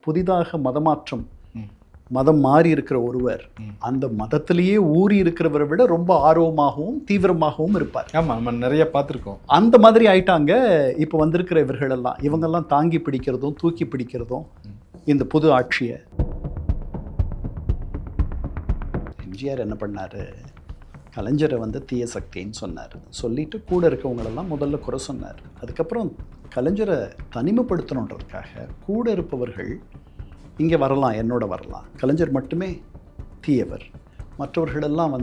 புதிதாக மதமாற்றம் மதம் மாறி இருக்கிற ஒருவர் அந்த மதத்திலேயே ஊறி இருக்கிறவரை விட ரொம்ப ஆர்வமாகவும் தீவிரமாகவும் இருப்பார். ஆமாம், நம்ம நிறைய பார்த்துருக்கோம். அந்த மாதிரி ஆயிட்டாங்க இப்போ வந்திருக்கிற இவர்களெல்லாம். இவங்கெல்லாம் தாங்கி பிடிக்கிறதும் தூக்கி பிடிக்கிறதும் இந்த புது ஆட்சியை. எம்ஜிஆர் என்ன பண்ணார்? கலைஞரை தீய சக்தின்னு சொன்னார். சொல்லிட்டு கூட இருக்கவங்களெல்லாம் முதல்ல குறை சொன்னார். அதுக்கப்புறம் கலைஞரை தனிமைப்படுத்தணுன்றதுக்காக கூட இருப்பவர்கள் இங்கே வரலாம், என்னோட வரலாம், கலைஞர் மட்டுமே தீயவர், மற்றவர்களெல்லாம்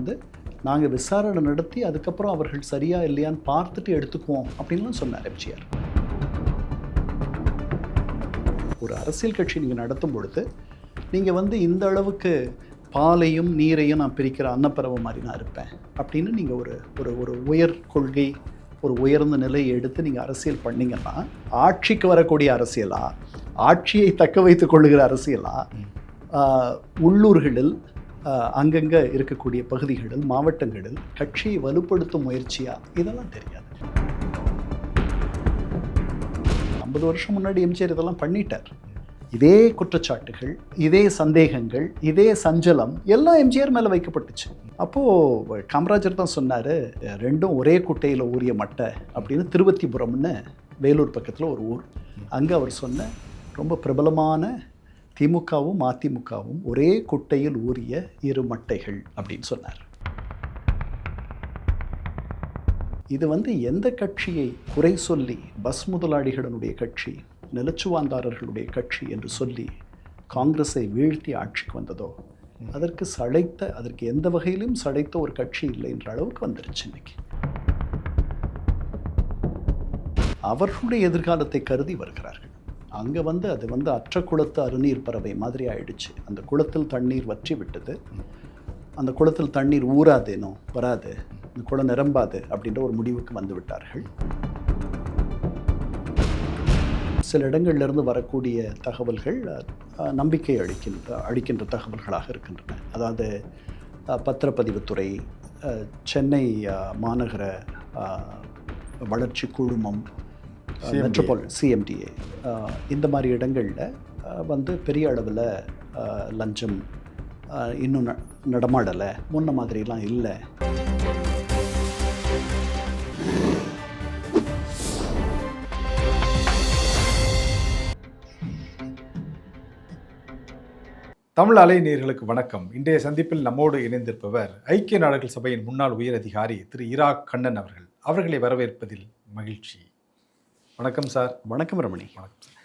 நாங்கள் விசாரணை நடத்தி அதுக்கப்புறம் அவர்கள் சரியா இல்லையான்னு பார்த்துட்டு எடுத்துக்குவோம் அப்படின்லாம் சொன்னார் எம்ஜிஆர். ஒரு அரசியல் கட்சி நீங்கள் நடத்தும் பொழுது நீங்கள் இந்த அளவுக்கு பாலையும் நீரையும் நான் பிரிக்கிற அன்னப்பறவை மாதிரி நான் இருப்பேன் அப்படின்னு நீங்கள் ஒரு உயர் கொள்கை, ஒரு உயர்ந்த நிலையை எடுத்து நீங்கள் அரசியல் பண்ணிங்கன்னா, ஆட்சிக்கு வரக்கூடிய அரசியலா, ஆட்சியை தக்க வைத்துக் கொள்ளுகிற அரசியலா, உள்ளூர்களில் அங்கங்கே இருக்கக்கூடிய பகுதிகளில் மாவட்டங்களில் கட்சியை வலுப்படுத்தும் முயற்சியா, இதெல்லாம் தெரியாது. 50 வருஷம் முன்னாடி எம்ஜிஆர் இதெல்லாம் பண்ணிட்டார். இதே குற்றச்சாட்டுகள், இதே சந்தேகங்கள், இதே சஞ்சலம் எல்லாம் எம்ஜிஆர் மேலே வைக்கப்பட்டுச்சு. அப்போது காமராஜர் தான் சொன்னார், ரெண்டும் ஒரே குட்டையில் ஊறிய மட்டை அப்படின்னு. திருவத்திபுரம்னு வேலூர் பக்கத்தில் ஒரு ஊர். அங்கே அவர் சொன்ன ரொம்ப பிரபலமான திமுகவும் அதிமுகவும் ஒரே குட்டையில் ஊறிய இரு மட்டைகள் அப்படின்னு சொன்னார். இது எந்த கட்சியை குறை சொல்லி, பஸ் முதலாளிகளுடைய கட்சி, நிலச்சுவாந்தாரர்களுடைய கட்சி என்று சொல்லி காங்கிரஸை வீழ்த்தி ஆட்சிக்கு வந்ததோ அதற்கு எந்த வகையிலும் சளைத்த ஒரு கட்சி இல்லை என்ற அளவுக்கு வந்துருச்சு. இன்னைக்கு அவர்களுடைய எதிர்காலத்தை கருதி வருகிறார்கள். அங்கே அது அற்ற குளத்து அருநீர் பறவை மாதிரி ஆயிடுச்சு. அந்த குளத்தில் தண்ணீர் வற்றி விட்டது. அந்த குளத்தில் தண்ணீர் ஊறாதேனோ வராது, அந்த குளம் நிரம்பாது அப்படின்ற ஒரு முடிவுக்கு வந்து விட்டார்கள். சில இடங்கள்லேருந்து வரக்கூடிய தகவல்கள் நம்பிக்கை அளிக்கின்ற தகவல்களாக இருக்கின்றன. அதாவது பத்திரப்பதிவுத்துறை, சென்னை மாநகர வளர்ச்சி குழுமம், மெட்ரோபால் சிஎம்டிஏ, இந்த மாதிரி இடங்களில் பெரிய அளவில் லஞ்சம் இன்னும் நடமாடலை, முன்ன மாதிரிலாம் இல்லை. தமிழ் அலை நேயர்களுக்கு வணக்கம். இன்றைய சந்திப்பில் நம்மோடு இணைந்திருப்பவர் ஐக்கிய நாடுகள் சபையின் முன்னாள் உயர் அதிகாரி திரு இரா கண்ணன் அவர்கள். அவர்களை வரவேற்பதில் மகிழ்ச்சி. வணக்கம் சார். வணக்கம் ரமணி. வணக்கம்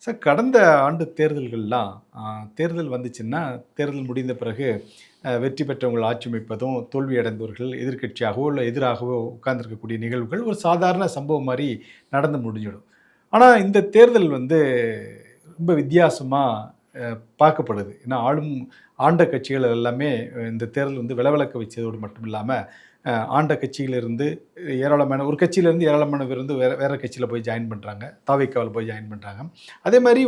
சார். கடந்த ஆண்டு தேர்தல்கள்லாம் தேர்தல் வந்துச்சுன்னா, தேர்தல் முடிந்த பிறகு வெற்றி பெற்றவங்கள் ஆட்சி அமைப்பதும், தோல்வி அடைந்தவர்கள் எதிர்கட்சியாகவோ இல்லை எதிராகவோ உட்கார்ந்துருக்கக்கூடிய நிகழ்வுகள் ஒரு சாதாரண சம்பவம் மாதிரி நடந்து முடிஞ்சிடும். ஆனால் இந்த தேர்தல் ரொம்ப வித்தியாசமாக பார்க்கப்படுது. ஏன்னா ஆண்ட கட்சிகள் எல்லாமே இந்த தேர்தல் விளவிளக்க வச்சதோடு மட்டும் இல்லாமல், ஆண்ட கட்சியிலிருந்து ஏராளமான ஒரு கட்சியிலேருந்து ஏராளமான பேர் வேறு கட்சியில் போய் ஜாயின் பண்ணுறாங்க, தாவேக்காவில் போய் ஜாயின் பண்ணுறாங்க. அதே மாதிரி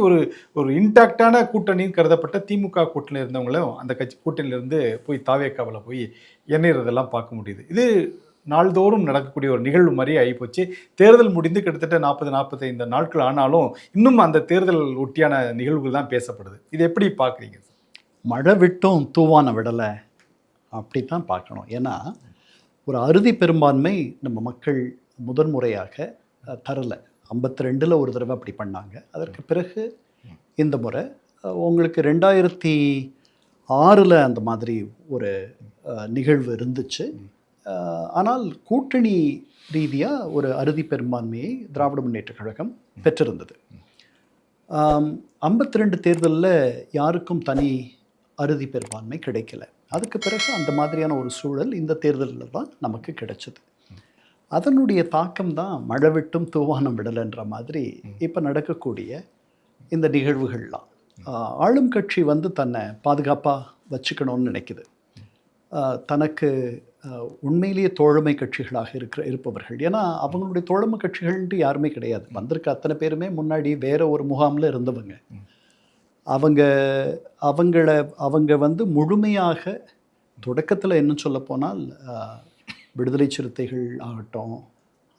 ஒரு இன்டாக்டான கூட்டணின்னு கருதப்பட்ட திமுக கூட்டணியில் இருந்தவங்களும் அந்த கூட்டணியிலேருந்து போய் தாவேக்காவில் போய் இணைகிறதெல்லாம் பார்க்க முடியுது. இது நாள்தோறும் நடக்கக்கூடிய ஒரு நிகழ்வு மாதிரி ஆகிப்போச்சு. தேர்தல் முடிந்து கிட்டத்தட்ட 40-45 நாட்கள் ஆனாலும் இன்னும் அந்த தேர்தல் ஒட்டியான நிகழ்வுகள் தான் பேசப்படுது. இது எப்படி பார்க்குறீங்க சார்? மழை விட்டும் தூவான விடலை அப்படி தான் பார்க்கணும். ஏன்னா ஒரு அறுதி பெரும்பான்மை நம்ம மக்கள் முதன்முறையாக தரலை. 52 ஒரு தடவை அப்படி பண்ணாங்க. அதற்கு பிறகு இந்த முறை உங்களுக்கு 2006 அந்த மாதிரி ஒரு நிகழ்வு இருந்துச்சு. ஆனால் கூட்டணி ரீதியாக ஒரு அறுதி பெரும்பான்மையை திராவிட முன்னேற்ற கழகம் பெற்றிருந்தது. 52 தேர்தலில் யாருக்கும் தனி அறுதி பெரும்பான்மை கிடைக்கல. அதுக்கு பிறகு அந்த மாதிரியான ஒரு சூழல் இந்த தேர்தலில் தான் நமக்கு கிடைச்சது. அதனுடைய தாக்கம் தான் மழை விட்டும் தூவானம் விடலைன்ற மாதிரி இப்போ நடக்கக்கூடிய இந்த நிகழ்வுகள்லாம். ஆளும் கட்சி தன்னை பாதுகாப்பாக வச்சுக்கணும்னு நினைக்குது. தனக்கு உண்மையிலேயே தோழமை கட்சிகளாக இருப்பவர்கள், ஏன்னா அவங்களுடைய தோழமை கட்சிகள்ன்ட்டு யாருமே கிடையாது. வந்திருக்க அத்தனை பேருமே முன்னாடி வேற ஒரு முகாமில் இருந்தவங்க. அவங்க முழுமையாக தொடக்கத்தில் என்ன சொல்ல போனால் விடுதலை சிறுத்தைகள் ஆகட்டும்,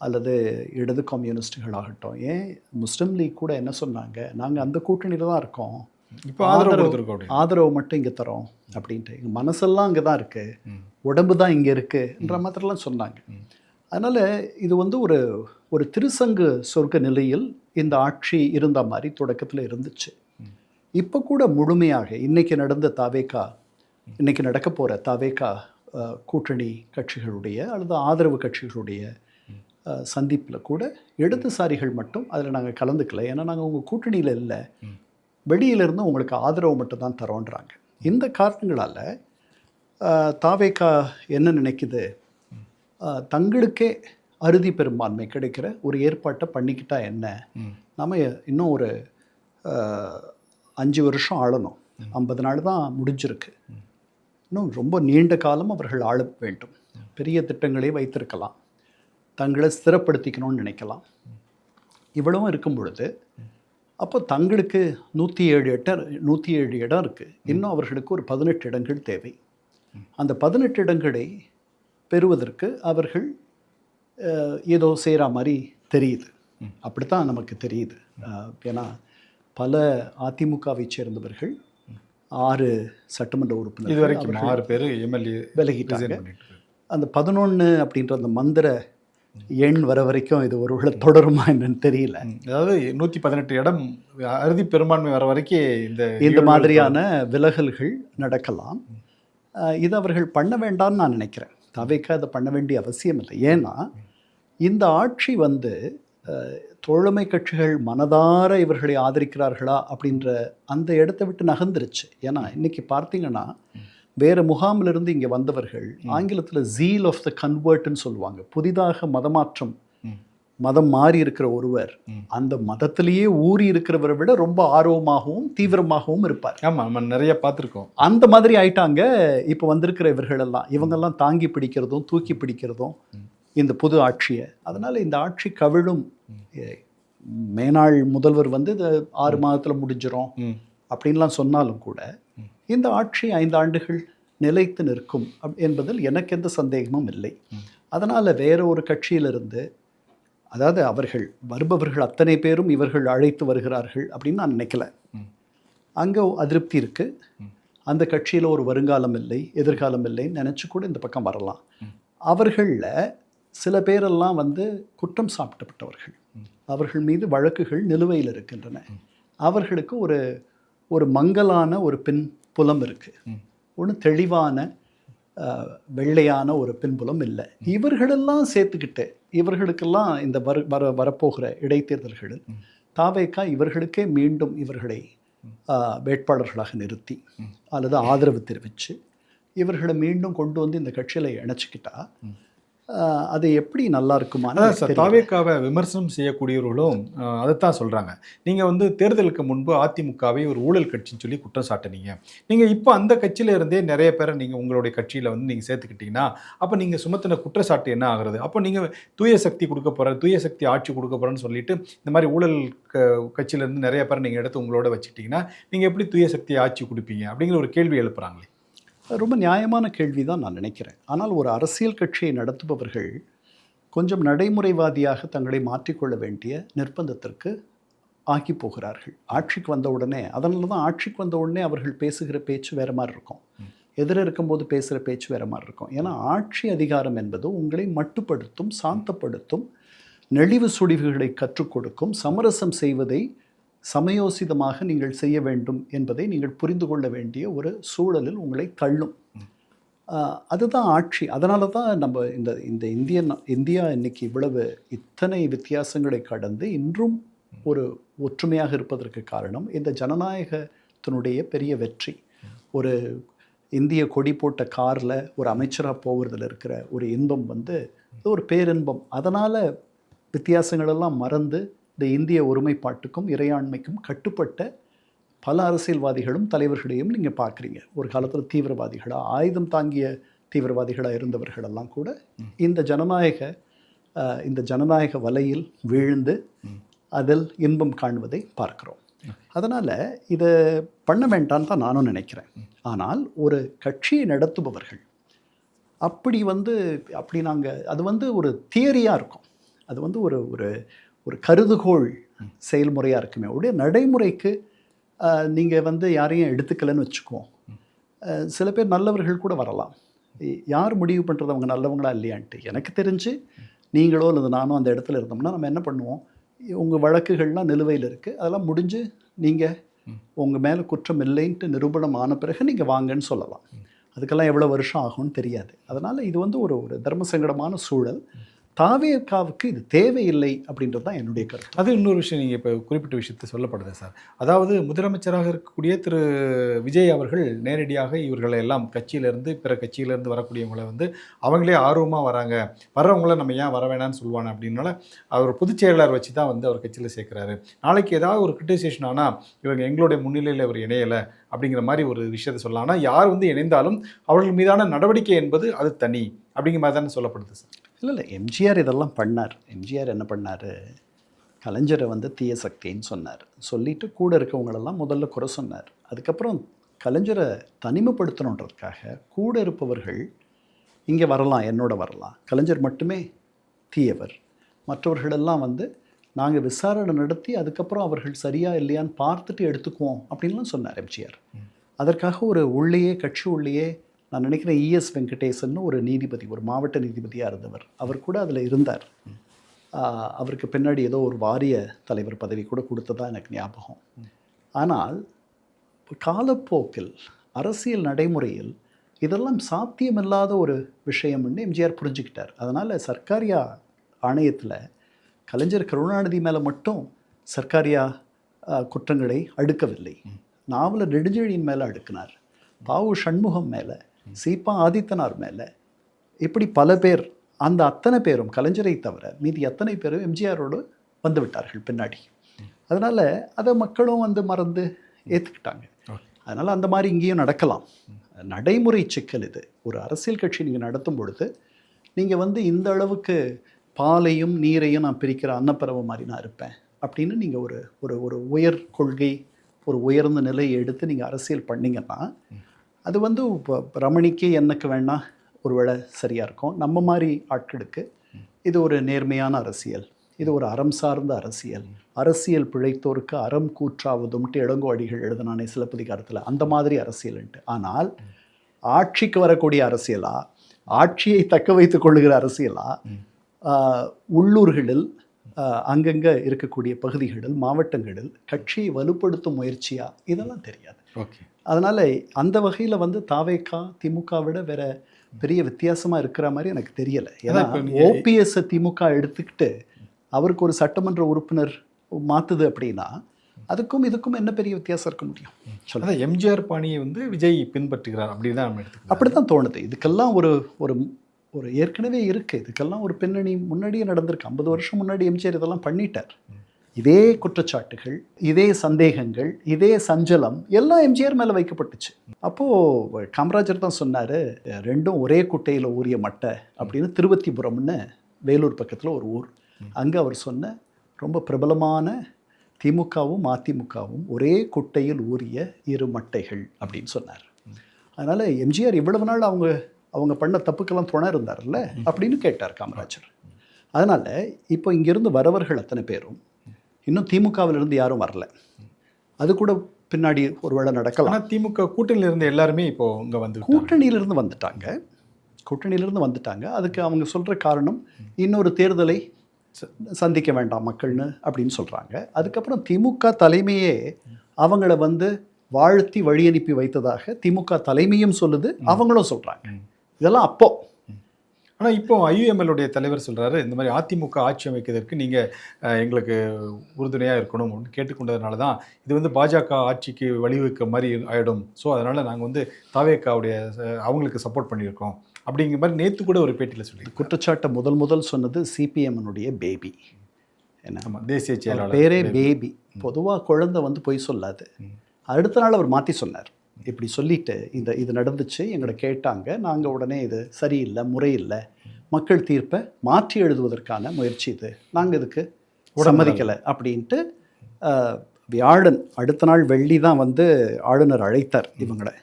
அல்லது இடது கம்யூனிஸ்டுகள் ஆகட்டும், ஏன் முஸ்லீம் லீக் கூட என்ன சொன்னாங்க, நாங்கள் அந்த கூட்டணியில் தான் இருக்கோம், இப்போ ஆதரவு கொடுத்துருக்கோம் அப்படி. ஆதரவு மட்டும் இங்கே தரோம் அப்படின்ட்டு, எங்கள் மனசெல்லாம் அங்கே தான் இருக்குது, உடம்பு தான் இங்கே இருக்குன்ற மாதிரிலாம் சொன்னாங்க. அதனால் இது வந்து ஒரு ஒரு திருசங்கு சொர்க்க நிலையில் இந்த ஆட்சி இருந்த மாதிரி தொடக்கத்தில் இருந்துச்சு. இப்போ கூட முழுமையாக இன்றைக்கி நடந்த தாவேகா, இன்றைக்கி நடக்க போகிற தாவேகா கூட்டணி கட்சிகளுடைய அல்லது ஆதரவு கட்சிகளுடைய சந்திப்பில் கூட இடதுசாரிகள் மட்டும் அதில் நாங்கள் கலந்துக்கல. ஏன்னா நாங்கள் உங்கள் கூட்டணியில் இல்லை, வெளியிலிருந்து உங்களுக்கு ஆதரவு மட்டும் தான் தரோன்றாங்க. இந்த காரணங்களால் தாவேகா என்ன நினைக்குது, தங்களுக்கே அறுதி பெரும்பான்மை கிடைக்கிற ஒரு ஏற்பாட்டை பண்ணிக்கிட்டா என்ன, நம்ம இன்னும் ஒரு 5 வருஷம் ஆளணும், 50 நாள் தான் முடிஞ்சிருக்கு, இன்னும் ரொம்ப நீண்ட காலம் அவர்கள் ஆள வேண்டும், பெரிய திட்டங்களே வைத்திருக்கலாம், தங்களை ஸ்திரப்படுத்திக்கணும்னு நினைக்கலாம். இவ்வளவும் இருக்கும் பொழுது அப்போ தங்களுக்கு 107 இடம் இருக்குது, இன்னும் அவர்களுக்கு ஒரு 18 இடங்கள் தேவை. அந்த 18 இடங்களை பெறுவதற்கு அவர்கள் ஏதோ செய்கிற மாதிரி தெரியுது, அப்படித்தான் நமக்கு தெரியுது. ஏன்னா பல அதிமுகவை சேர்ந்தவர்கள் 6 சட்டமன்ற உறுப்பினர்கள் இதுவரைக்கும் 6 பேர் எம்எல்ஏ விலகிட்டாங்க. அந்த 11 அப்படின்ற அந்த மந்திர எண் வர வரைக்கும் இது ஒருவேளை தொடருமா என்னன்னு தெரியல. அதாவது 118 இடம் அறுதி பெரும்பான்மை வர வரைக்கும் இந்த மாதிரியான விலகல்கள் நடக்கலாம். இது அவர்கள் பண்ண வேண்டாம்னு நான் நினைக்கிறேன். தவைக்க அதை பண்ண வேண்டிய அவசியம் இல்லை. ஏன்னா இந்த ஆட்சி வந்து தோழமை கட்சிகள் மனதார இவர்களை ஆதரிக்கிறார்களா அப்படின்ற அந்த இடத்தை விட்டு நகர்ந்துருச்சு. ஏன்னா இன்றைக்கி பார்த்தீங்கன்னா வேறு முகாமிலிருந்து இங்கே வந்தவர்கள் ஆங்கிலத்தில் ஜீல் ஆஃப் த கன்வெர்ட்னு சொல்லுவாங்க. புதிதாக மதம் மாறி இருக்கிற ஒருவர் அந்த மதத்திலேயே ஊறி இருக்கிறவரை விட ரொம்ப ஆர்வமாகவும் தீவிரமாகவும் இருப்பார். ஆமாம், நம்ம நிறைய பார்த்துருக்கோம். அந்த மாதிரி ஆயிட்டாங்க இப்போ வந்திருக்கிற இவர்களெல்லாம். இவங்கெல்லாம் தாங்கி பிடிக்கிறதும் தூக்கி பிடிக்கிறதும் இந்த புது ஆட்சியை. அதனால் இந்த ஆட்சி கவிழும். மேனாள் முதல்வர் வந்து இது 6 மாதத்தில் முடிஞ்சிடும் அப்படின்லாம் சொன்னாலும் கூட இந்த ஆட்சி 5 ஆண்டுகள் நிலைத்து நிற்கும் என்பதில் எனக்கு எந்த சந்தேகமும் இல்லை. அதனால் வேற ஒரு கட்சியிலிருந்து, அதாவது அவர்கள் வருபவர்கள் அத்தனை பேரும் இவர்கள் அழைத்து வருகிறார்கள் அப்படின்னு நான் நினைக்கல. அங்கே அதிருப்தி இருக்குது, அந்த கட்சியில் ஒரு வருங்காலம் இல்லை எதிர்காலம் இல்லைன்னு நினச்சி கூட இந்த பக்கம் வரலாம். அவர்களில் சில பேரெல்லாம் வந்து குற்றம் சாப்பிட்டப்பட்டவர்கள், அவர்கள் மீது வழக்குகள் நிலுவையில் இருக்கின்றன. அவர்களுக்கு ஒரு மங்கலான ஒரு பின்புலம் இருக்குது, ஒன்று தெளிவான வெள்ளையான ஒரு பின்புலம் இல்லை. இவர்களெல்லாம் சேர்த்துக்கிட்டு இவர்களுக்கெல்லாம் இந்த வரப்போகிற இடைத்தேர்தல்களில் தாவேகா இவர்களுக்கே மீண்டும் இவர்களை வேட்பாளர்களாக நிறுத்தி அல்லது ஆதரவு தெரிவித்து இவர்களை மீண்டும் கொண்டு வந்து இந்த கட்சியில் இணைச்சிக்கிட்டா அது எப்படி நல்லா இருக்குமா? தாவேகாவை விமர்சனம் செய்யக்கூடியவர்களும் அதைத்தான் சொல்கிறாங்க. நீங்கள் வந்து தேர்தலுக்கு முன்பு அதிமுகவை ஒரு ஊழல் கட்சின்னு சொல்லி குற்றம் சாட்டினீங்க. நீங்கள் இப்போ அந்த கட்சியில் இருந்தே நிறைய பேரை நீங்கள் உங்களுடைய கட்சியில் வந்து நீங்கள் சேர்த்துக்கிட்டீங்கன்னா அப்போ நீங்கள் சுமத்தின குற்றச்சாட்டு என்ன ஆகுறது? அப்போ நீங்கள் தூய சக்தி கொடுக்க போகிற, தூய சக்தி ஆட்சி கொடுக்க போகிறேன்னு சொல்லிட்டு இந்த மாதிரி ஊழல் கட்சியிலேருந்து நிறைய பேரை நீங்கள் எடுத்து உங்களோட வச்சுக்கிட்டிங்கன்னா நீங்கள் எப்படி தூய சக்தி ஆட்சி கொடுப்பீங்க அப்படிங்கிற ஒரு கேள்வி எழுப்புறாங்களே. ரொம்ப நியாயமான கேள்வி தான் நான் நினைக்கிறேன். ஆனால் ஒரு அரசியல் கட்சியை நடத்துபவர்கள் கொஞ்சம் நடைமுறைவாதியாக தங்களை மாற்றிக்கொள்ள வேண்டிய நிர்பந்தத்திற்கு ஆக்கி போகிறார்கள் ஆட்சிக்கு வந்த உடனே. அதனால தான் ஆட்சிக்கு வந்த உடனே அவர்கள் பேசுகிற பேச்சு வேறு மாதிரி இருக்கும், எதிர இருக்கும்போது பேசுகிற பேச்சு வேறு மாதிரி இருக்கும். ஏன்னா ஆட்சி அதிகாரம் என்பது உங்களை மட்டுப்படுத்தும், சாந்தப்படுத்தும், நெளிவு சுழிவுகளை கற்றுக் கொடுக்கும், சமரசம் செய்வதை சமயோசிதமாக நீங்கள் செய்ய வேண்டும் என்பதை நீங்கள் புரிந்து கொள்ள வேண்டிய ஒரு சூழலில் உங்களை தள்ளும். அதுதான் ஆட்சி. அதனால தான் நம்ம இந்த இந்தியா இன்னைக்கு இத்தனை வித்தியாசங்களை கடந்து இன்றும் ஒரு ஒற்றுமையாக இருப்பதற்கு காரணம் இந்த ஜனநாயகத்தினுடைய பெரிய வெற்றி. ஒரு இந்திய கொடி போட்ட காரில் ஒரு அமைச்சராக போகிறதுல இருக்கிற ஒரு இன்பம் வந்து ஒரு பேரின்பம். அதனால் வித்தியாசங்களெல்லாம் மறந்து இந்த இந்திய ஒருமைப்பாட்டுக்கும் இறையாண்மைக்கும் கட்டுப்பட்ட பல அரசியல்வாதிகளும் தலைவர்களையும் நீங்கள் பார்க்குறீங்க. ஒரு காலத்தில் தீவிரவாதிகளாக, ஆயுதம் தாங்கிய தீவிரவாதிகளாக இருந்தவர்களெல்லாம் கூட இந்த ஜனநாயக வலையில் வீழ்ந்து அதில் இன்பம் காணுவதை பார்க்குறோம். அதனால் இதை பண்ண வேண்டான்னு தான் நானும் நினைக்கிறேன். ஆனால் ஒரு கட்சியை நடத்துபவர்கள் அப்படி நாங்கள் அது வந்து ஒரு தியரியாக இருக்கும், அது வந்து ஒரு கருதுகோள் செயல்முறையாக இருக்குமே உடைய நடைமுறைக்கு நீங்கள் வந்து யாரையும் எடுத்துக்கலைன்னு வச்சுக்குவோம். சில பேர் நல்லவர்கள் கூட வரலாம். யார் முடிவு பண்ணுறது அவங்க நல்லவங்களா இல்லையான்ட்டு? எனக்கு தெரிஞ்சு நீங்களோ அல்லது நானோ அந்த இடத்துல இருந்தோம்னா நம்ம என்ன பண்ணுவோம், உங்கள் வழக்குகள்லாம் நிலுவையில் இருக்குது, அதெல்லாம் முடிஞ்சு நீங்கள் உங்கள் மேலே குற்றம் இல்லைன்ட்டு நிரூபணம் ஆன பிறகு நீங்கள் வாங்கன்னு சொல்லலாம். அதுக்கெல்லாம் எவ்வளோ வருஷம் ஆகும்னு தெரியாது. அதனால் இது வந்து ஒரு தர்ம சங்கடமான சூழல். தாவேகாவுக்கு இது தேவையில்லை அப்படின்றது தான் என்னுடைய கருத்து. அது இன்னொரு விஷயம் நீங்கள் இப்போ குறிப்பிட்ட விஷயத்தை சொல்லப்படுது சார். அதாவது முதலமைச்சராக இருக்கக்கூடிய திரு விஜய் அவர்கள் நேரடியாக இவர்களை எல்லாம் கட்சியிலேருந்து பிற கட்சியிலேருந்து வரக்கூடியவங்களை வந்து அவங்களே ஆர்வமாக வராங்க, வர்றவங்கள நம்ம ஏன் வர வேணான்னு சொல்லுவாங்க அப்படின்னால அவர் பொதுச் செயலாளர் வச்சு தான் வந்து அவர் கட்சியில் சேர்க்குறாரு. நாளைக்கு ஏதாவது ஒரு கிரிட்டிசேஷன் ஆனால் இவங்க எங்களுடைய முன்னிலையில் இவர் இணையலை அப்படிங்கிற மாதிரி ஒரு விஷயத்தை சொல்லலாம். ஆனால் யார் வந்து இணைந்தாலும் அவர்கள் மீதான நடவடிக்கை என்பது அது தனி அப்படிங்கிற மாதிரி தானே சொல்லப்படுது சார். இல்லை எம்ஜிஆர் இதெல்லாம் பண்ணார். எம்ஜிஆர் என்ன பண்ணார், கலைஞரை வந்து தீய சக்தின்னு சொன்னார். சொல்லிவிட்டு கூட இருக்கவங்களெல்லாம் முதல்ல குறை சொன்னார். அதுக்கப்புறம் கலைஞரை தனிமைப்படுத்தணுன்றதுக்காக கூட இருப்பவர்கள் இங்கே வரலாம், என்னோட வரலாம், கலைஞர் மட்டுமே தீயவர், மற்றவர்களெல்லாம் வந்து நாங்கள் விசாரணை நடத்தி அதுக்கப்புறம் அவர்கள் சரியா இல்லையான்னு பார்த்துட்டு எடுத்துக்குவோம் அப்படின்லாம் சொன்னார் எம்ஜிஆர். அதற்காக ஒரு உள்ளேயே கட்சி உள்ளேயே நான் நினைக்கிறேன் இஎஸ் வெங்கடேசன்னு ஒரு நீதிபதி, ஒரு மாவட்ட நீதிபதியாக இருந்தவர், அவர் கூட அதில் இருந்தார். அவருக்கு பின்னாடி ஏதோ ஒரு வாரிய தலைவர் பதவி கூட கொடுத்ததா எனக்கு ஞாபகம். ஆனால் காலப்போக்கில் அரசியல் நடைமுறையில் இதெல்லாம் சாத்தியமில்லாத ஒரு விஷயம்னு எம்ஜிஆர் புரிஞ்சுக்கிட்டார். அதனால் சர்க்காரியா ஆணையத்தில் கலைஞர் கருணாநிதி மேலே மட்டும் சர்க்காரியா குற்றங்களை அடுக்கவில்லை. நாவல நெடுஞ்செழியன் மேலே அடுக்கினார், பாவு சண்முகம் மேலே, சீபா ஆதித்தனார் மேலே, இப்படி பல பேர். அந்த அத்தனை பேரும் கலைஞரை தவிர மீதி அத்தனை பேரும் எம்ஜிஆரோடு வந்து விட்டார்கள் பின்னாடி. அதனால் அதை மக்களும் வந்து மறந்து ஏற்றுக்கிட்டாங்க. அதனால் அந்த மாதிரி இங்கேயும் நடக்கலாம். நடைமுறை சிக்கல் இது. ஒரு அரசியல் கட்சி நீங்கள் நடத்தும் பொழுது நீங்கள் வந்து இந்த அளவுக்கு பாலையும் நீரையும் நான் பிரிக்கிற அன்னப்பறவை மாதிரி நான் இருப்பேன் அப்படின்னு நீங்கள் ஒரு ஒரு ஒரு உயர் கொள்கை, ஒரு உயர்ந்த நிலையை எடுத்து நீங்கள் அரசியல் பண்ணிங்கன்னா அது வந்து இப்போ ரமணிக்கு எனக்கு வேணால் ஒரு வேளை சரியாக இருக்கும். நம்ம மாதிரி ஆட்களுக்கு இது ஒரு நேர்மையான அரசியல், இது ஒரு அறம் சார்ந்த அரசியல், அரசியல் பிழைத்தோருக்கு அறம் கூற்றாவதும்ட்டு இளங்கோ அடிகள் எழுதினானே சிலப்பதிகாரத்தில், அந்த மாதிரி அரசியல்ன்ட்டு. ஆனால் ஆட்சிக்கு வரக்கூடிய அரசியலா, ஆட்சியை தக்க வைத்துக் கொள்ளுகிற அரசியலா, உள்ளூர்களில் அங்கங்கே இருக்கக்கூடிய பகுதிகளில் மாவட்டங்களில் கட்சியை வலுப்படுத்தும் முயற்சியா, இதெல்லாம் தெரியாது. ஓகே. அதனால் அந்த வகையில் வந்து தாவேகா திமுக விட வேற பெரிய வித்தியாசமாக இருக்கிற மாதிரி எனக்கு தெரியலை. ஏன்னா ஓபிஎஸ்ஸை திமுக எடுத்துக்கிட்டு அவருக்கு ஒரு சட்டமன்ற உறுப்பினர் மாற்றுது அப்படின்னா அதுக்கும் இதுக்கும் என்ன பெரிய வித்தியாசம் இருக்க முடியும்? சொல்லுங்க. எம்ஜிஆர் பாணியை வந்து விஜய் பின்பற்றுகிறார் அப்படி தான் நம்ம எடுத்துக்கலாம். அப்படி தான் தோணுது. இதுக்கெல்லாம் ஒரு ஒரு ஒரு ஏற்கனவே இருக்குது. இதுக்கெல்லாம் ஒரு பின்னணி முன்னாடியே நடந்திருக்கு. 50 வருஷம் முன்னாடி எம்ஜிஆர் இதெல்லாம் பண்ணிட்டார். இதே குற்றச்சாட்டுகள், இதே சந்தேகங்கள், இதே சஞ்சலம் எல்லாம் எம்ஜிஆர் மேலே வைக்கப்பட்டுச்சு. அப்போது காமராஜர் தான் சொன்னார், ரெண்டும் ஒரே குட்டையில் ஊறிய மட்டை அப்படின்னு. திருவத்திபுரம்னு வேலூர் பக்கத்தில் ஒரு ஊர். அங்கே அவர் சொன்ன ரொம்ப பிரபலமான திமுகவும் அதிமுகவும் ஒரே குட்டையில் ஊறிய இரு மட்டைகள் அப்படின்னு சொன்னார். அதனால் எம்ஜிஆர் இவ்வளவு நாள் அவங்க பண்ண தப்புக்கெல்லாம் துணை இருந்தார்ல அப்படின்னு கேட்டார் காமராஜர். அதனால் இப்போ இங்கேருந்து வரவர்கள் அத்தனை பேரும் இன்னும் திமுகவிலிருந்து யாரும் வரல. அது கூட பின்னாடி ஒரு வேளை நடக்கலாம். ஆனால் திமுக கூட்டணியிலிருந்து எல்லாருமே இப்போது இங்கே வந்து கூட்டணியிலிருந்து வந்துட்டாங்க. அதுக்கு அவங்க சொல்கிற காரணம் இன்னொரு தேர்தலை சந்திக்க வேண்டாம் மக்கள்னு அப்படின்னு சொல்கிறாங்க. அதுக்கப்புறம் திமுக தலைமையே அவங்கள வந்து வாழ்த்தி வழி அனுப்பி வைத்ததாக திமுக தலைமையும் சொல்லுது, அவங்களும் சொல்கிறாங்க. இதெல்லாம் அப்போ. ஆனால் இப்போ ஐயுஎம்எல்லுடைய தலைவர் சொல்கிறாரு, இந்த மாதிரி அதிமுக ஆட்சி அமைக்கிறதுக்கு நீங்கள் எங்களுக்கு உறுதுணையாக இருக்கணும் அப்படின்னு கேட்டுக்கொண்டதுனால தான் இது வந்து பாஜக ஆட்சிக்கு வழிவகுக்க மாதிரி ஆகிடும். ஸோ அதனால் நாங்கள் வந்து தாவேகாவுடைய அவங்களுக்கு சப்போர்ட் பண்ணியிருக்கோம் அப்படிங்கிற மாதிரி நேற்று கூட ஒரு பேட்டியில் சொல்லி குற்றச்சாட்டை முதல் சொன்னது சிபிஎம்னுடைய பேபி. என்ன, ஆமாம், தேசிய செயலாளர் பேரே பேபி. பொதுவாக குழந்தை வந்து பொய் சொல்லாது. அடுத்த நாள் அவர் மாற்றி சொன்னார். இப்படி சொல்லிட்டு இது நடந்துச்சு, எங்களை கேட்டாங்க, நாங்கள் உடனே இது சரியில்லை, முறையில்லை, மக்கள் தீர்ப்பை மாற்றி எழுதுவதற்கான முயற்சி இது, நாங்கள் இதுக்கு சம்மதிக்கலை அப்படின்ட்டு வியாழன் அடுத்த நாள் வெள்ளி தான் வந்து ஆளுநர் அழைத்தார் இவங்களை.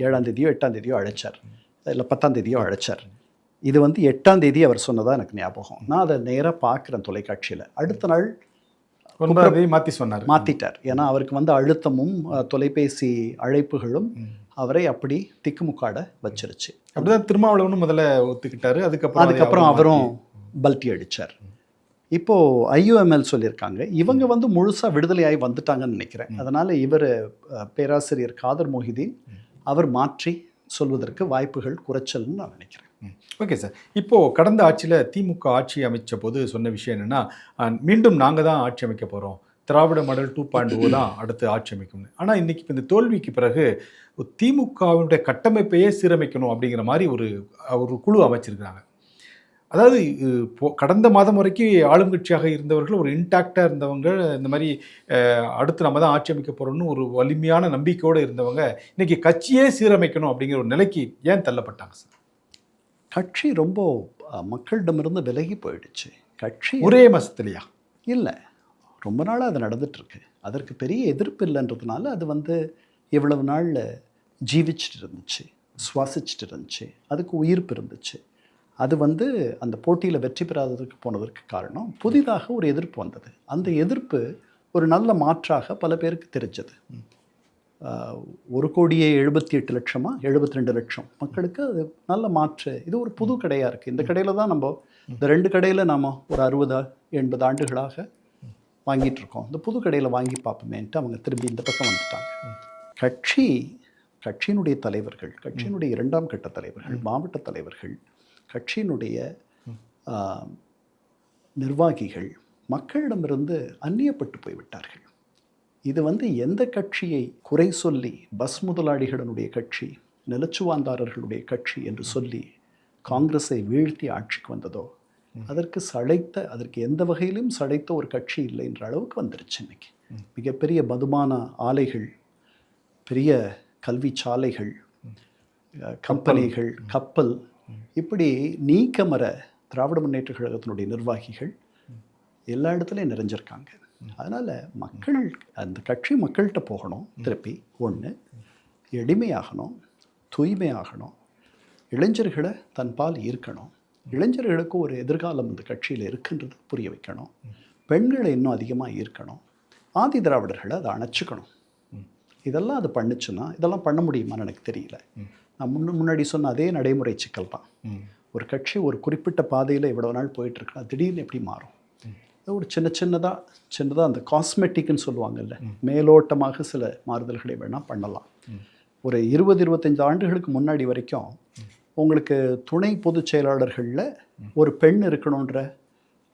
7ஆம் தேதியோ 8ஆம் தேதியோ அழைச்சார், இல்லை 10ஆம் தேதியோ அழைச்சார். இது வந்து 8ஆம் தேதி அவர் சொன்னதாக எனக்கு ஞாபகம். நான் அதை நேராக பார்க்குறேன் தொலைக்காட்சியில். அடுத்த நாள் ஒன்பதாவதையும் மாற்றி சொன்னார். மாற்றிட்டார். ஏன்னா அவருக்கு வந்து அழுத்தமும் தொலைபேசி அழைப்புகளும் அவரை அப்படி திக்குமுக்காட வச்சிருச்சு. அப்படிதான் திருமாவளவனும் முதல்ல ஒத்துக்கிட்டாரு. அதுக்கப்புறம் அவரும் பல்ட்டி அடித்தார். இப்போது ஐயுஎம்எல் சொல்லியிருக்காங்க, இவங்க வந்து முழுசாக விடுதலையாகி வந்துட்டாங்கன்னு நினைக்கிறேன். அதனால் இவர் பேராசிரியர் காதர் மொஹிதீன் அவர் மாற்றி சொல்வதற்கு வாய்ப்புகள் குறைச்சல்னு நான் நினைக்கிறேன். Okay sir. இப்போது கடந்த ஆட்சியில் திமுக ஆட்சி அமைச்ச போது சொன்ன விஷயம் என்னென்னா, மீண்டும் நாங்கள் தான் ஆட்சி அமைக்க போகிறோம், திராவிட மாடல் 2.0 தான் அடுத்து ஆட்சி அமைக்கணும். ஆனால் இன்றைக்கி இந்த தோல்விக்கு பிறகு திமுகவினுடைய கட்டமைப்பையே சீரமைக்கணும் அப்படிங்கிற மாதிரி ஒரு குழு அமைச்சிருக்கிறாங்க. அதாவது கடந்த மாதம் வரைக்கும் ஆளுங்கட்சியாக இருந்தவர்கள், ஒரு இன்டாக்டாக இருந்தவங்க, இந்த மாதிரி அடுத்து நம்ம தான் ஆட்சி அமைக்க போகிறோம்னு ஒரு வலிமையான நம்பிக்கையோடு இருந்தவங்க இன்றைக்கி கட்சியே சீரமைக்கணும் அப்படிங்கிற ஒரு நிலைக்கு ஏன் தள்ளப்பட்டாங்க சார்? கட்சி ரொம்ப மக்களிடமிருந்து விலகி போயிடுச்சு. கட்சி ஒரே மாதத்துலையா? இல்லை, ரொம்ப நாளாக அது நடந்துகிட்ருக்கு. அதற்கு பெரிய எதிர்ப்பு இல்லைன்றதுனால அது வந்து இவ்வளவு நாள் ஜீவிச்சிட்டு இருந்துச்சு, சுவாசிச்சுட்டு இருந்துச்சு, அதுக்கு உயிர்ப்பு இருந்துச்சு. அது வந்து அந்த போட்டியில் வெற்றி பெறாததுக்கு போனதற்கு காரணம் புதிதாக ஒரு எதிர்ப்பு வந்தது. அந்த எதிர்ப்பு ஒரு நல்ல மாற்றாக பல பேருக்கு தெரிஞ்சது. 1,78,00,000 72 லட்சம் மக்களுக்கு அது நல்ல மாற்று. இது ஒரு புது கடையாக இருக்குது. இந்த கடையில் தான் நம்ம இந்த 2 கடையில் நாம் ஒரு 60-80 ஆண்டுகளாக வாங்கிட்டு இருக்கோம். இந்த புது கடையில் வாங்கி பார்ப்போமேன்ட்டு அவங்க திரும்பி இந்த பக்கம் வந்துட்டாங்க. கட்சியினுடைய தலைவர்கள், கட்சியினுடைய 2ஆம் கட்ட தலைவர்கள், மாவட்ட தலைவர்கள், கட்சியினுடைய நிர்வாகிகள் மக்களிடமிருந்து அந்நியப்பட்டு போய்விட்டார்கள். இது வந்து எந்த கட்சியை குறை சொல்லி பஸ் முதலாளிகளினுடைய கட்சி, நிலச்சுவாந்தாரர்களுடைய கட்சி என்று சொல்லி காங்கிரஸை வீழ்த்தி ஆட்சிக்கு வந்ததோ அதற்கு எந்த வகையிலும் சளைத்த ஒரு கட்சி இல்லை என்ற அளவுக்கு வந்துருச்சு. இன்னைக்கு மிகப்பெரிய மதுபான ஆலைகள், பெரிய கல்வி சாலைகள், கம்பெனிகள், கப்பல், இப்படி நீக்கமர திராவிட முன்னேற்ற கழகத்தினுடைய நிர்வாகிகள் எல்லா இடத்துலையும் நிறைஞ்சிருக்காங்க. அதனால் மக்கள் அந்த கட்சி மக்கள்கிட்ட போகணும். திருப்பி ஒன்று எளிமையாகணும், தூய்மையாகணும், இளைஞர்களை தன்பால் ஈர்க்கணும், இளைஞர்களுக்கு ஒரு எதிர்காலம் இந்த கட்சியில் இருக்குன்றது புரிய வைக்கணும், பெண்களை இன்னும் அதிகமாக ஈர்க்கணும், ஆதி திராவிடர்களை அதை அணைச்சிக்கணும். இதெல்லாம் அது பண்ணுச்சுன்னா, இதெல்லாம் பண்ண முடியுமான்னு எனக்கு தெரியல. நான் முன்னாடி சொன்ன அதே நடைமுறை சிக்கல் தான். ஒரு கட்சி ஒரு குறிப்பிட்ட பாதையில் இவ்வளோ நாள் போயிட்டுருக்குன்னா திடீர்னு எப்படி மாறும்? ஒரு சின்னதாக அந்த காஸ்மெட்டிக்னு சொல்லுவாங்கல்ல, மேலோட்டமாக சில மாறுதல்களை வேணால் பண்ணலாம். ஒரு 20-25 ஆண்டுகளுக்கு முன்னாடி வரைக்கும் உங்களுக்கு துணை பொதுச் செயலாளர்களில் ஒரு பெண் இருக்கணுன்ற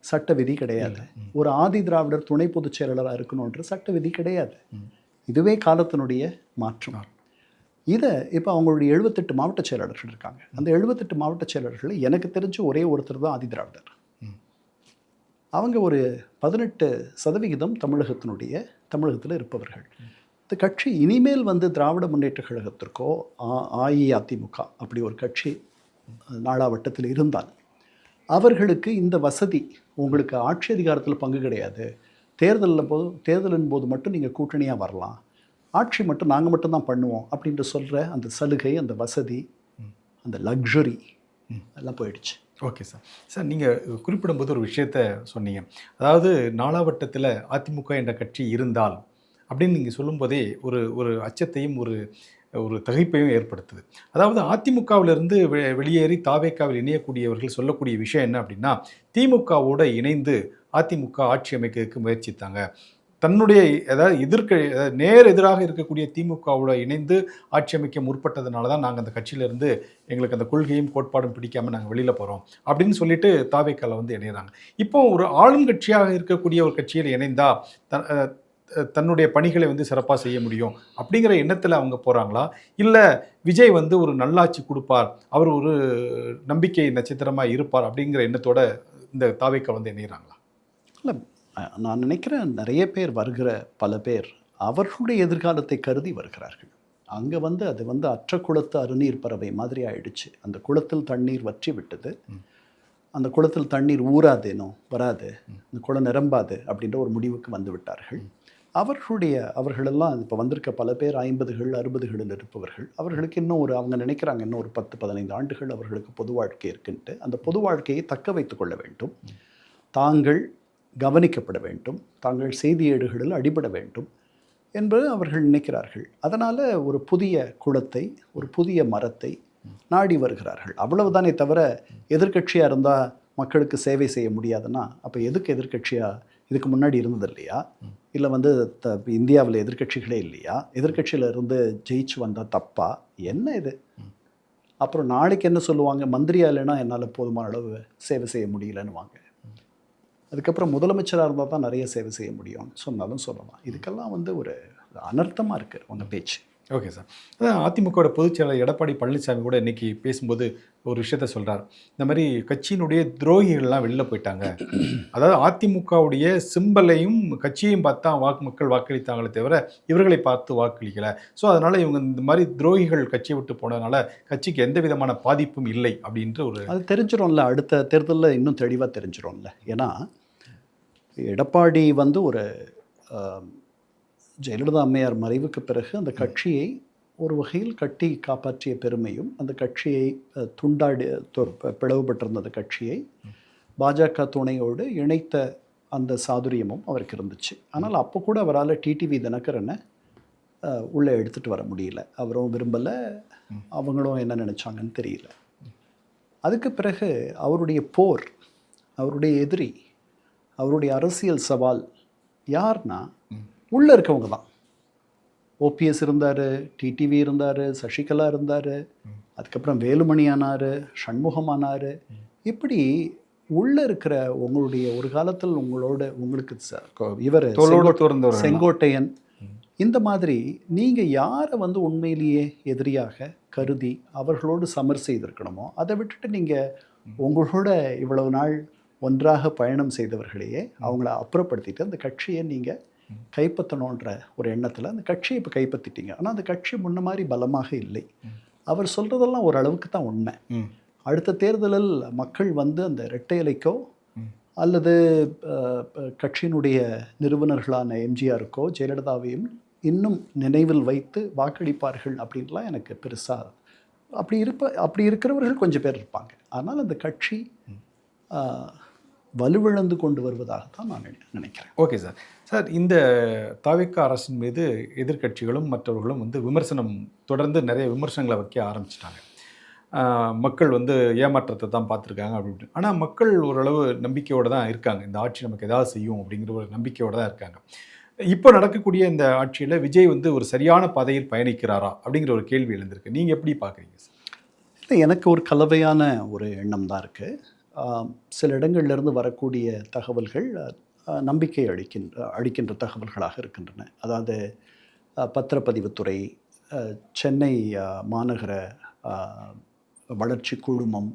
சட்ட விதி கிடையாது. ஒரு ஆதி திராவிடர் துணை பொதுச் செயலாளராக இருக்கணுன்ற சட்ட விதி கிடையாது. இதுவே காலத்தினுடைய மாற்றம். இதை இப்போ அவங்களுடைய 78 மாவட்ட செயலாளர்கள் இருக்காங்க. அந்த 78 மாவட்ட செயலாளர்கள் எனக்கு தெரிஞ்சு ஒரே ஒருத்தர் தான் ஆதி திராவிடர். அவங்க ஒரு 18% தமிழகத்தில் இருப்பவர்கள். இந்த கட்சி இனிமேல் வந்து திராவிட முன்னேற்ற கழகத்திற்கோ அஇஅதிமுக அப்படி ஒரு கட்சி நாளாவட்டத்தில் இருந்தால் அவர்களுக்கு இந்த வசதி, உங்களுக்கு ஆட்சி அதிகாரத்தில் பங்கு கிடையாது, தேர்தலின் போது மட்டும் நீங்கள் கூட்டணியாக வரலாம், ஆட்சி மட்டும் நாங்கள் மட்டும்தான் பண்ணுவோம் அப்படின்ட்டு சொல்கிற அந்த சலுகை, அந்த வசதி, அந்த லக்ஸுரி எல்லாம் போயிடுச்சு. Okay sir. சார், நீங்கள் குறிப்பிடும்போது ஒரு விஷயத்த சொன்னீங்க. அதாவது நாளாவட்டத்தில் அதிமுக என்ற கட்சி இருந்தால் அப்படின்னு நீங்கள் சொல்லும்போதே ஒரு அச்சத்தையும் ஒரு தகைப்பையும் ஏற்படுத்துது. அதாவது அதிமுகவிலிருந்து வெளியேறி தாவேக்காவில் இணையக்கூடியவர்கள் சொல்லக்கூடிய விஷயம் என்ன அப்படின்னா, திமுகவோடு இணைந்து அதிமுக ஆட்சி அமைக்கிறதுக்கு முயற்சித்தாங்க. தன்னுடைய நேர் எதிராக இருக்கக்கூடிய திமுகவோட இணைந்து ஆட்சி அமைக்க முற்பட்டதுனால தான் நாங்கள் அந்த கட்சியிலேருந்து எங்களுக்கு அந்த கொள்கையும் கோட்பாடும் பிடிக்காமல் நாங்கள் வெளியில் போகிறோம் அப்படின்னு சொல்லிட்டு தாவேக்கால வந்து இணைகிறாங்க. இப்போ ஒரு ஆளும் கட்சியாக இருக்கக்கூடிய ஒரு கட்சியில் இணைந்தா தன்னுடைய பணிகளை வந்து சிறப்பாக செய்ய முடியும் அப்படிங்கிற எண்ணத்தில் அவங்க போகிறாங்களா, இல்லை விஜய் வந்து ஒரு நல்லாட்சி கொடுப்பார், அவர் ஒரு நம்பிக்கை நட்சத்திரமாக இருப்பார் அப்படிங்கிற எண்ணத்தோட இந்த தாவேக்கா வந்து இணைகிறாங்களா? இல்லை, நான் நினைக்கிறேன் நிறைய பேர் பல பேர் அவர்களுடைய எதிர்காலத்தை கருதி வருகிறார்கள். அங்கே வந்து அது வந்து அற்ற குளத்து அருநீர் பறவை மாதிரி ஆயிடுச்சு. அந்த குளத்தில் தண்ணீர் வற்றி விட்டது, அந்த குளத்தில் தண்ணீர் ஊறாதேனோ வராது, அந்த குளம் நிரம்பாது அப்படின்ற ஒரு முடிவுக்கு வந்து விட்டார்கள். அவர்களெல்லாம் இப்போ வந்திருக்க பல பேர் 50கள் 60களில் இருப்பவர்கள். அவர்களுக்கு அவங்க நினைக்கிறாங்க இன்னும் ஒரு 10-15 ஆண்டுகள் அவர்களுக்கு பொது வாழ்க்கை இருக்குன்ட்டு. அந்த பொது வாழ்க்கையை தக்க வைத்து கொள்ள வேண்டும். தாங்கள் கவனிக்கப்பட வேண்டும், தாங்கள் செய்தி ஏடுகளில் அடிபட வேண்டும் என்பது அவர்கள் நினைக்கிறார்கள். அதனால் ஒரு புதிய குளத்தை, ஒரு புதிய மரத்தை நாடி வருகிறார்கள். அவ்வளவுதானே தவிர எதிர்க்கட்சியாக இருந்தால் மக்களுக்கு சேவை செய்ய முடியாதுன்னா அப்போ எதுக்கு எதிர்க்கட்சியாக இதுக்கு முன்னாடி இருந்தது இல்லையா? இல்லை வந்து இந்தியாவில் எதிர்க்கட்சிகளே இல்லையா? எதிர்க்கட்சியில் இருந்து ஜெயிச்சு வந்தால் தப்பா? என்ன இது? அப்புறம் நாளைக்கு என்ன சொல்லுவாங்க? மந்திரியா இல்லைன்னா என்னால் போதுமான அளவு சேவை செய்ய முடியலன்னு வாங்க. அதுக்கப்புறம் முதலமைச்சராக இருந்தால் தான் நிறைய சேவை செய்ய முடியும்னு சொன்னாலும் சொல்லலாம். இதுக்கெல்லாம் வந்து ஒரு அனர்த்தமாக இருக்குது உங்கள் பேச்சு. Okay sir. அதான் அதிமுகவோட பொதுச் செயலாளர் எடப்பாடி பழனிசாமி கூட இன்றைக்கி பேசும்போது ஒரு விஷயத்த சொல்கிறார். இந்த மாதிரி கட்சியினுடைய துரோகிகள்லாம் வெளில போயிட்டாங்க. அதாவது அதிமுகவுடைய சிம்பலையும் கட்சியையும் பார்த்தா மக்கள் வாக்களித்தாங்களே தவிர இவர்களை பார்த்து வாக்களிக்கலை. ஸோ அதனால் இவங்க இந்த மாதிரி துரோகிகள் கட்சியை விட்டு போனதுனால கட்சிக்கு எந்த விதமான பாதிப்பும் இல்லை அப்படின்ற ஒரு அது தெரிஞ்சிடும்ல. அடுத்த தேர்தலில் இன்னும் தெளிவாக தெரிஞ்சிடும்ல. ஏன்னா எடப்பாடி வந்து ஒரு ஜெயலலிதா அம்மையார் மறைவுக்கு பிறகு அந்த கட்சியை ஒரு வகையில் கட்டி காப்பாற்றிய பெருமையும், அந்த கட்சியை பிளவுபட்டிருந்த அந்த கட்சியை பாஜக துணையோடு இணைத்த அந்த சாதுரியமும் அவருக்கு இருந்துச்சு. ஆனால் அப்போ கூட அவரால் டிடிவி தினகரனை உள்ளே எடுத்துகிட்டு வர முடியல. அவரும் விரும்பலை, அவங்களும் என்ன நினச்சாங்கன்னு தெரியல. அதுக்கு பிறகு அவருடைய போர், அவருடைய எதிரி, அவருடைய அரசியல் சவால் யார்னா உள்ளே இருக்கவங்க தான். ஓபிஎஸ் இருந்தார், டிடிவி இருந்தார், சசிகலா இருந்தார், அதுக்கப்புறம் வேலுமணி ஆனார், சண்முகம் ஆனார். இப்படி உள்ளே இருக்கிற உங்களுடைய ஒரு காலத்தில் உங்களுக்கு இவர் செங்கோட்டையன், இந்த மாதிரி நீங்கள் யாரை வந்து உண்மையிலேயே எதிரியாக கருதி அவர்களோடு சமர் செய்திருக்கணுமோ அதை விட்டுட்டு நீங்கள் உங்களோட இவ்வளவு நாள் ஒன்றாக பயணம் செய்தவர்களையே அவங்கள அப்புறப்படுத்திட்டு அந்த கட்சியை நீங்கள் கைப்பற்றணுன்ற ஒரு எண்ணத்தில் அந்த கட்சியை இப்போ கைப்பற்றிட்டீங்க. ஆனால் அந்த கட்சி முன்ன மாதிரி பலமாக இல்லை. அவர் சொல்கிறதெல்லாம் ஓரளவுக்கு தான் உண்மை. அடுத்த தேர்தலில் மக்கள் வந்து அந்த இரட்டை இலைக்கோ அல்லது கட்சியினுடைய நிறுவனர்களான எம்ஜிஆருக்கோ ஜெயலலிதாவையும் இன்னும் நினைவில் வைத்து வாக்களிப்பார்கள் அப்படின்லாம் எனக்கு பெருசாக அப்படி இருக்கிறவர்கள் கொஞ்சம் பேர் இருப்பாங்க. ஆனால் அந்த கட்சி வலுவிழந்து கொண்டு வருவதாகத்தான் நான் நினைக்கிறேன். Okay sir. சார், இந்த தவிக அரசின் மீது எதிர்க்கட்சிகளும் மற்றவர்களும் வந்து தொடர்ந்து நிறைய விமர்சனங்களை வைக்க ஆரம்பிச்சிட்டாங்க. மக்கள் வந்து ஏமாற்றத்தை தான் பார்த்துருக்காங்க அப்படின்னு. ஆனால் மக்கள் ஓரளவு நம்பிக்கையோடு தான் இருக்காங்க. இந்த ஆட்சி நமக்கு எதாவது செய்யும் அப்படிங்கிற ஒரு நம்பிக்கையோடு தான் இருக்காங்க. இப்போ நடக்கக்கூடிய இந்த ஆட்சியில் விஜய் வந்து ஒரு சரியான பாதையில் பயணிக்கிறாரா அப்படிங்கிற ஒரு கேள்வி எழுந்திருக்கு. நீங்கள் எப்படி பார்க்குறீங்க சார்? இல்லை, எனக்கு ஒரு கலவையான ஒரு எண்ணம் தான் இருக்குது. சில இடங்கள்லேருந்து வரக்கூடிய தகவல்கள் நம்பிக்கை அளிக்கின்ற தகவல்களாக இருக்கின்றன. அதாவது பத்திரப்பதிவுத்துறை, சென்னை மாநகர வளர்ச்சி குழுமம்,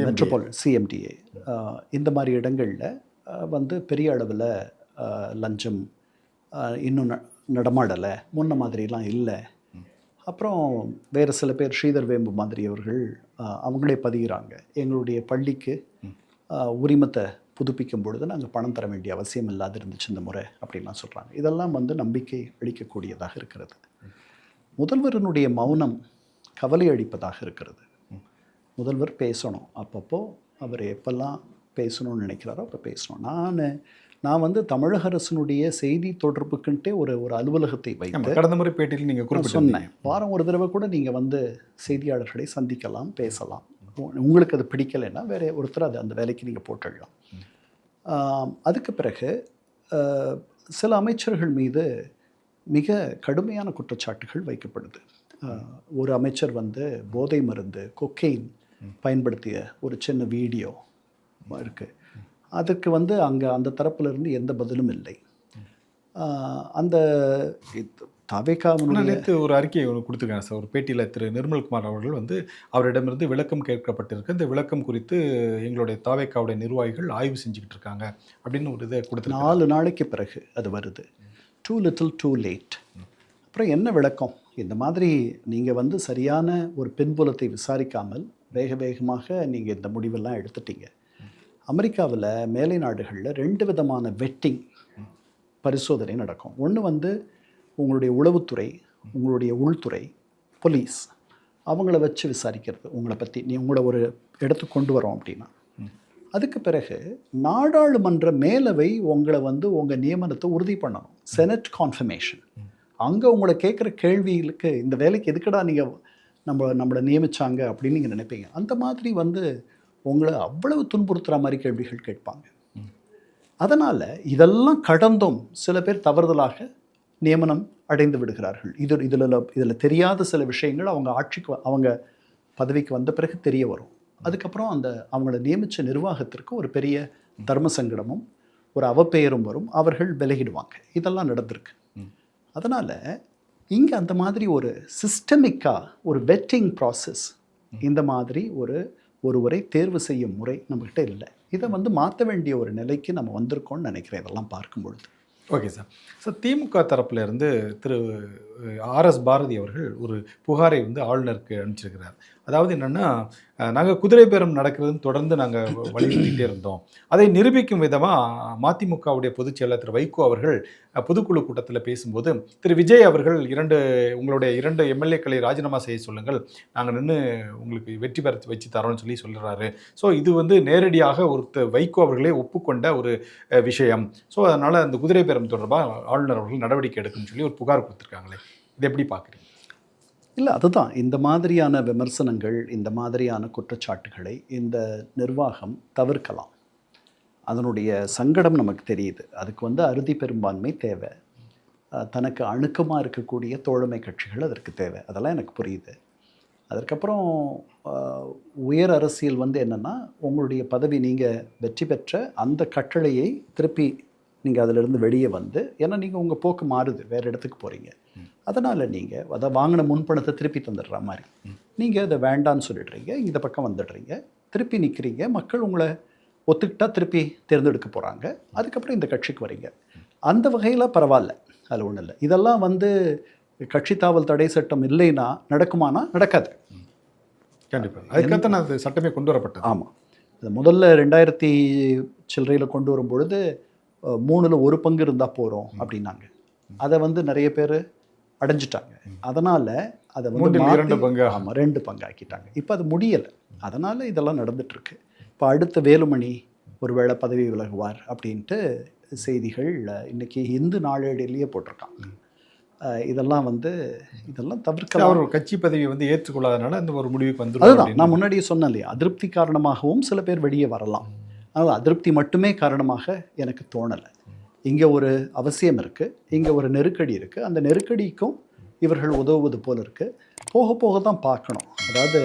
மெட்ரோபால் சிஎம்டிஏ, இந்த மாதிரி இடங்களில் வந்து பெரிய அளவில் லஞ்சம் இன்னும் நடமாடலை, முன்ன மாதிரிலாம் இல்லை. அப்புறம் வேறு சில பேர் ஸ்ரீதர் வேம்பு மாதிரியவர்கள் அவங்களே பதிகிறாங்க, எங்களுடைய பள்ளிக்கு உரிமத்தை புதுப்பிக்கும் பொழுது நாங்கள் பணம் தர வேண்டிய அவசியம் இல்லாது இருந்துச்சு இந்த முறை அப்படின்லாம் சொல்கிறாங்க. இதெல்லாம் வந்து நம்பிக்கை அளிக்கக்கூடியதாக இருக்கிறது. முதல்வரினுடைய மௌனம் கவலை அளிப்பதாக இருக்கிறது. முதல்வர் பேசணும், அப்பப்போ அவர் எப்பெல்லாம் பேசணும்னு நினைக்கிறாரோ அப்போ பேசணும். நான் வந்து தமிழக அரசினுடைய செய்தி தொடர்புக்குன்ட்டே ஒரு அலுவலகத்தை வைத்து கடந்த முறை பேட்டியில் நீங்கள் சொன்னேன், வாரம் ஒரு தடவை கூட நீங்கள் வந்து செய்தியாளர்களை சந்திக்கலாம், பேசலாம். உங்களுக்கு அது பிடிக்கலைன்னா வேறு ஒருத்தர் அந்த வேலைக்கு நீங்கள் போட்டுடலாம். அதுக்கு பிறகு சில அமைச்சர்கள் மீது மிக கடுமையான குற்றச்சாட்டுகள் வைக்கப்படுது. ஒரு அமைச்சர் வந்து போதை மருந்து கொக்கெயின் பயன்படுத்திய ஒரு சின்ன வீடியோ இருக்குது. அதுக்கு வந்து அங்கே அந்த தரப்பிலிருந்து எந்த பதிலும் இல்லை. அந்த நேற்று ஒரு அறிக்கையை கொடுத்துருக்காங்க சார். ஒரு பேட்டியில் திரு நிர்மல்குமார் அவர்கள் வந்து அவரிடமிருந்து விளக்கம் கேட்கப்பட்டிருக்கு. இந்த விளக்கம் குறித்து எங்களுடைய தவேகாவுடைய நிர்வாகிகள் ஆய்வு செஞ்சுக்கிட்டு இருக்காங்க அப்படின்னு ஒரு இதை கொடுத்து 4 நாளைக்கு பிறகு அது வருது. Too little too late. அப்புறம் என்ன விளக்கம்? இந்த மாதிரி நீங்கள் வந்து சரியான ஒரு பின்புலத்தை விசாரிக்காமல் வேகமாக நீங்கள் இந்த முடிவெல்லாம் எடுத்துட்டீங்க. அமெரிக்காவில் மேலை நாடுகளில் 2 விதமான வெட்டிங் பரிசோதனை நடக்கும். ஒன்று வந்து உங்களுடைய உளவுத்துறை, உங்களுடைய உள்துறை, போலீஸ், அவங்கள வச்சு விசாரிக்கிறது உங்களை பற்றி. உங்களை ஒரு இடத்துக்கு கொண்டு வரோம் அப்படின்னா அதுக்கு பிறகு நாடாளுமன்ற மேலவை உங்களை வந்து உங்கள் நியமனத்தை உறுதி பண்ணணும். Senate confirmation. அங்கே உங்களை கேட்குற கேள்விகளுக்கு இந்த வேலைக்கு எதுக்குடா நீங்கள் நம்மளை நியமிச்சாங்க அப்படின்னு நீங்கள் நினைப்பீங்க. அந்த மாதிரி வந்து உங்களை அவ்வளவு துன்புறுத்துகிற மாதிரி கேள்விகள் கேட்பாங்க. அதனால் இதெல்லாம் கடந்தும் சில பேர் தவறுதலாக நியமனம் அடைந்து விடுகிறார்கள். இதில் தெரியாத சில விஷயங்கள் அவங்க பதவிக்கு வந்த பிறகு தெரிய வரும். அதுக்கப்புறம் அவங்கள நியமித்த நிர்வாகத்திற்கு ஒரு பெரிய தர்ம சங்கடமும் ஒரு அவப்பெயரும் வரும். அவர்கள் விலகிடுவாங்க. இதெல்லாம் நடந்திருக்கு. அதனால் இங்கே அந்த மாதிரி ஒரு சிஸ்டமிக்காக ஒரு வெட்டிங் ப்ராசஸ், இந்த மாதிரி ஒருவரை தேர்வு செய்யும் முறை நம்மகிட்ட இல்லை. இதை வந்து மாற்ற வேண்டிய ஒரு நிலைக்கு நம்ம வந்திருக்கோம்னு நினைக்கிறேன் இதெல்லாம் பார்க்கும் பொழுது. Okay sir. சார், திமுக தரப்பில் இருந்து திரு ஆர்எஸ் பாரதி அவர்கள் ஒரு புகாரை வந்து ஆளுநருக்கு அனுப்பிச்சிருக்கிறார். அதாவது என்னென்னா, நாங்கள் குதிரை பேரம் நடக்கிறதுன்னு தொடர்ந்து நாங்கள் வலியுறுத்திட்டே இருந்தோம். அதை நிரூபிக்கும் விதமாக மதிமுகவுடைய பொதுச் செயலர் திரு வைகோ அவர்கள் பொதுக்குழு கூட்டத்தில் பேசும்போது, திரு விஜய் அவர்கள் உங்களுடைய 2 எம்எல்ஏக்களை ராஜினாமா செய்ய சொல்லுங்கள், நாங்கள் நின்று உங்களுக்கு வெற்றி பெற வச்சு தரோன்னு சொல்லுறாரு. ஸோ இது வந்து நேரடியாக வைகோ அவர்களே ஒப்புக்கொண்ட ஒரு விஷயம். ஸோ அதனால் அந்த குதிரை பேரம் தொடர்பாக ஆளுநர் அவர்கள் நடவடிக்கை எடுக்குன்னு சொல்லி ஒரு புகார் கொடுத்துருக்காங்களே, இது எப்படி பார்க்குறீங்க? இல்லை, அதுதான் இந்த மாதிரியான விமர்சனங்கள், இந்த மாதிரியான குற்றச்சாட்டுகளை இந்த நிர்வாகம் தவிர்க்கலாம். அதனுடைய சங்கடம் நமக்கு தெரியுது. அதுக்கு வந்து அறுதி பெரும்பான்மை தேவை. தனக்கு அணுக்கமாக இருக்கக்கூடிய தோழமை கட்சிகள் அதற்கு தேவை. அதெல்லாம் எனக்கு புரியுது. அதற்கப்புறம் உயர் அரசியல் வந்து என்னென்னா, உங்களுடைய பதவி நீங்கள் வெற்றி பெற்ற அந்த கட்டளையை திருப்பி நீங்கள் அதிலிருந்து வெளியே வந்து, ஏன்னா நீங்கள் உங்கள் போக்கு மாறுது, வேறு இடத்துக்கு போகிறீங்க. அதனால் நீங்கள் அதை வாங்கின முன்பணத்தை திருப்பி தந்துடுற மாதிரி நீங்கள் அதை வேண்டான்னு சொல்லிடுறீங்க, இந்த பக்கம் வந்துடுறீங்க, திருப்பி நிற்கிறீங்க, மக்கள் உங்களை ஒத்துக்கிட்டால் திருப்பி தேர்ந்தெடுக்க போகிறாங்க, அதுக்கப்புறம் இந்த கட்சிக்கு வரீங்க. அந்த வகையில் பரவாயில்ல, அதில் ஒன்றும் இல்லை. இதெல்லாம் வந்து கட்சி தாவல் தடை சட்டம் இல்லைன்னா நடக்குமானா நடக்காது. கண்டிப்பாக அதுக்கத்தான் அது சட்டமே கொண்டு வரப்பட்டது. ஆமாம், இது முதல்ல 2000 சில்லறையில் கொண்டு வரும் பொழுது 3ல் 1 பங்கு இருந்தால் போகிறோம் அப்படின்னாங்க. அதை வந்து நிறைய பேர் அடைஞ்சிட்டாங்க. அதனால் அதை வந்து 2 பங்கு. ஆமாம், 2 பங்கு ஆக்கிட்டாங்க. இப்போ அது முடியலை. அதனால் இதெல்லாம் நடந்துகிட்ருக்கு. இப்போ அடுத்த வேலுமணி ஒருவேளை பதவி விலகுவார் அப்படின்ட்டு செய்திகள் இன்றைக்கி இந்து நாளேடிலேயே போட்டிருக்காங்க. இதெல்லாம் தவிர்க்கலாம். அவர் கட்சி பதவியை வந்து ஏற்றுக்கொள்ளாதனால அந்த ஒரு முடிவுக்கு வந்து, அதுதான் நான் முன்னாடியே சொன்னேன் இல்லையா, அதிருப்தி காரணமாகவும் சில பேர் வெளியே வரலாம். ஆனால் அதிருப்தி மட்டுமே காரணமாக எனக்கு தோணலை. இங்கே ஒரு அவசியம் இருக்குது, இங்கே ஒரு நெருக்கடி இருக்குது. அந்த நெருக்கடிக்கும் இவர்கள் உதவுவது போல் இருக்குது. போக போக தான் பார்க்கணும். அதாவது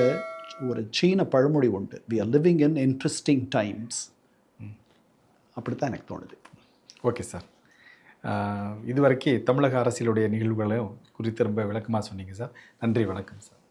ஒரு சீன பழமொழி உண்டு, we are living in interesting times. அப்படி தான் எனக்கு தோணுது. ஓகே சார், இதுவரைக்கும் தமிழக அரசியலுடைய நிகழ்வுகளையும் குறித்து ரொம்ப விளக்கமாக சொன்னீங்க சார். நன்றி, வணக்கம் சார்.